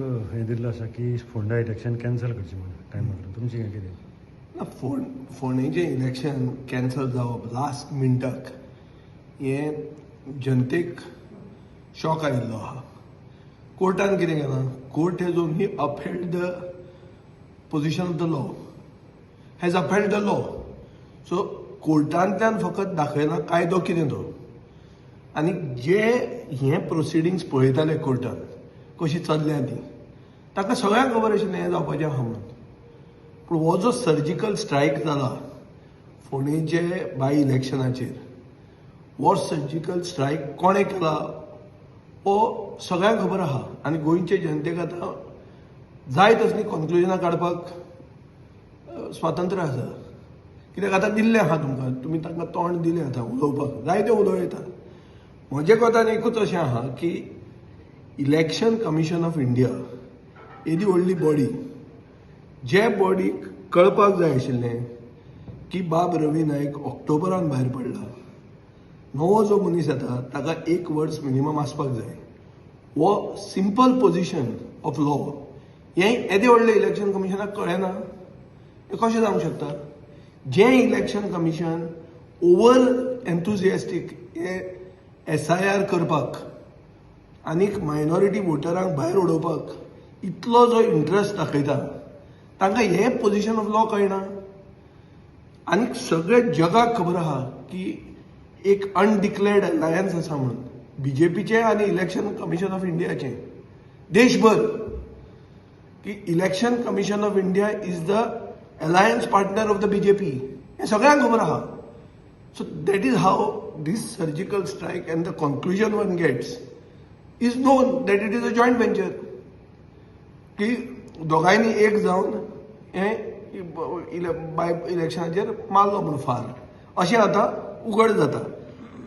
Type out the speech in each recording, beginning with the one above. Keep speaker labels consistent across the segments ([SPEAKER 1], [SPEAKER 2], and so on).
[SPEAKER 1] हे दिल्लें आसा की फोंडा इलेक्शन कॅन्सल करचें म्हणून टायमार तुमचें हें कितें
[SPEAKER 2] फोंडेचें इलेक्शन कॅन्सल जावप लास्ट मिनटाक हें जनतेक शॉक आयिल्लो आहा. कोर्टान कितें केलां, court has only upheld the position of the law, has upheld the law. So कोर्टांतल्यान फकत दाखयला कायदो कितें तो, आनी जे हे प्रोसिडींग्स पळयताले कोर्टान कशी चल्ल्या ती, ताका सगळ्यांक खबर आशिल्लें हें जावपाचें आहा म्हणून. पूण हो जो सर्जिकल स्ट्रायक जाला फोंडेचे बाय इलेक्शनाचेर, हो सर्जिकल स्ट्रायक कोणें केला हो सगळ्यांक खबर आहा. आनी गोंयचे जनतेक आतां जाय तसलीं कन्क्लुजनां काडपाक स्वातंत्र्य आसा. कित्याक आतां दिल्लें आहा तुमकां, तुमी तांकां तोंड दिलें आतां उलोवपाक, जाय तें उलयता. म्हजे कोतान एकूच अशें आहा की इलेक्शन कमिशन ऑफ इंडिया ही दी व्हडली बॉडी, जे बॉडीक कळपाक जाय आशिल्लें की बाब रवी नायक ऑक्टोबरान भायर पडला. नवो जो मनीस येता ताका 1 वर्स मिनिमम आसपाक जाय. हो सिंपल पोजिशन ऑफ लॉ हें येदे व्हडले इलेक्शन कमिशनाक कळना. हें कशें जावंक शकता? जें इलेक्शन कमिशन ओवर एन्थुजियास्टीक हे SIR करपाक आनीक मायनॉरिटी वोटरांक भायर उडोवपाक इतलो जो इंट्रस्ट दाखयता, तांकां हें पोजिशन ऑफ लॉ कळना. आनीक सगळे जगाक खबर आहा की एक अनडिक्लेअर्ड अलायन्स आसा म्हणून BJPचें आनी इलेक्शन कमिशन ऑफ इंडियाचें देशभर, की election commission of India is the alliance partner of the BJP. हें सगळ्यांक खबर आहा. So that is how this surgical strike and the conclusion one gets is known that it is a joint venture, की दोगांयनी एक जावन हें bye इलेक्शनाचेर मारलो म्हणून फार, अशें आतां उघड जाता.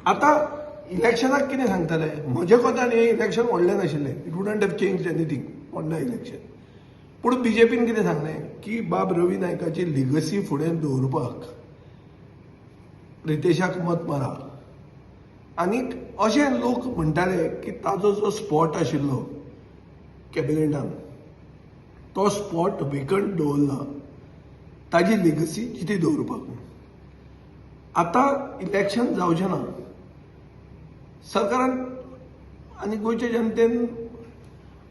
[SPEAKER 2] आतां इलेक्शनाक कितें सांगताले, म्हजे कोतान हें इलेक्शन व्हडलें नाशिल्लें, it wouldn't have change anything Phonda election. पूण BJPन कितें सांगलें की बाब रवी नायकाची लिगसी फुडें दवरपाक रितेशाक मत मारा. आनीक अशें लोक म्हणटाले की ताजो जो स्पॉट आशिल्लो कॅबिनेटान, तो स्पॉट वेकंट दवरला ताजी लिगसी जिती दवरपाक. आतां इलेक्शन जावचें ना. सरकारान आनी गोंयचे जनतेन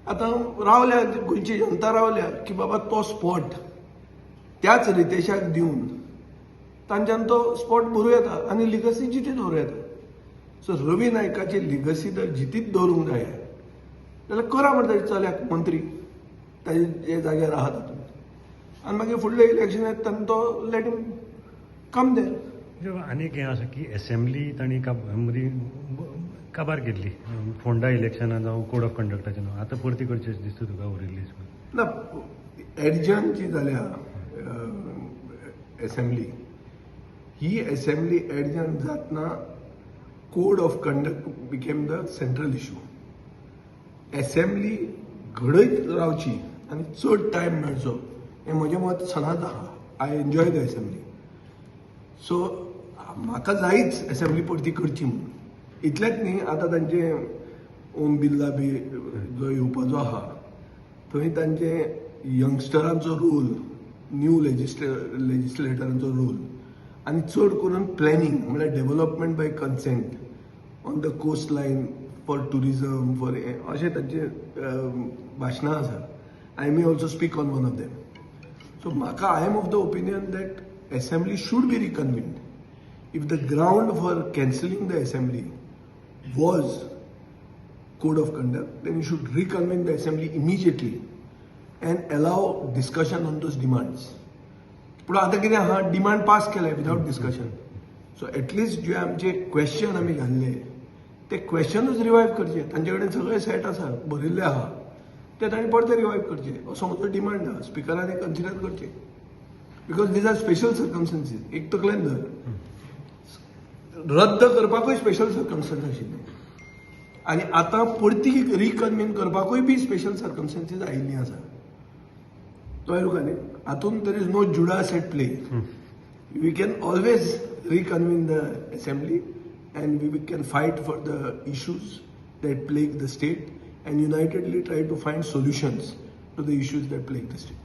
[SPEAKER 2] आतां रावल्या, गोंयची जनता रावल्या की बाबा तो स्पॉट त्याच रितेशाक दिवन तांच्यान तो स्पॉट भरूं येता आनी लिगसी जिती दवरूं येता. सो रवी नायकाची लिगसी जर जितीच दवरूंक जाय जाल्यार करा म्हणटा चल्याक मंत्री ताजे जे जाग्यार आहा तातूंत, आनी मागीर फुडले इलेक्शन येता तेन्ना तो लेट हिम कम देर.
[SPEAKER 1] आनीक हें आसा की असेंब्ली तांणी मदीं काबार केल्ली फोंडा इलेक्शनान जावं कोड ऑफ कंडक्टाचें नांव, आतां परती करचें दिसता तुका उरिल्ली
[SPEAKER 2] ना. एडजन जी जाल्या असेंब्ली, ही असेंब्ली एडजन जातना code of conduct became the central issue. Assembly घडयत रावची आनी चड टायम मेळचो हें म्हजें मत सदांच आहा. I enjoy the assembly. So म्हाका जायच असेंब्ली परती करची म्हणून. इतलेंच न्ही, आतां तांचे ओम बिर्ला बी जो येवपाचो आहा थंय तांचे यंगस्टरांचो रोल, न्यू लेजिस्लेटरांचो रोल, आनी चड करून प्लॅनिंग म्हळ्यार development by consent on the coast line for tourism for अशें तांचे भाशणां आसा. I may also speak on one of them. So म्हाका I am of the opinion that assembly should be reconvened. If the ground for cancelling the assembly was code of conduct, then you should reconvene the assembly immediately and allow discussion on those demands. पण आता कितें आहा, demand pass केले without discussion. So at least जे आमचे question आमी घाल्ले ते क्वेश्चनूच रिवायव करचे. तांचे कडेन सगळे सेट आसा, भरिल्ले आहा, ते तांणी परते रिवायव करचे असो म्हजो डिमांड आहा. स्पिकरांनी कन्सिडर करचे, बिकॉज दीज आर स्पेशल सर्कमस्टन्सीस. एक तकलेन धर, रद्द करपाकूय स्पेशल सर्कमस्टन्स आशिल्ले आनी आतां परती रिकन्व्हीन करपाकूय बी स्पेशल सर्कमस्टन्सीस आयिल्लीं आसा. कळ्ळें तुका न्ही? हातूंत there is no Judas at play. We can always reconvene the assembly and we can fight for the issues that plague the state and unitedly try to find solutions to the issues that plague the state.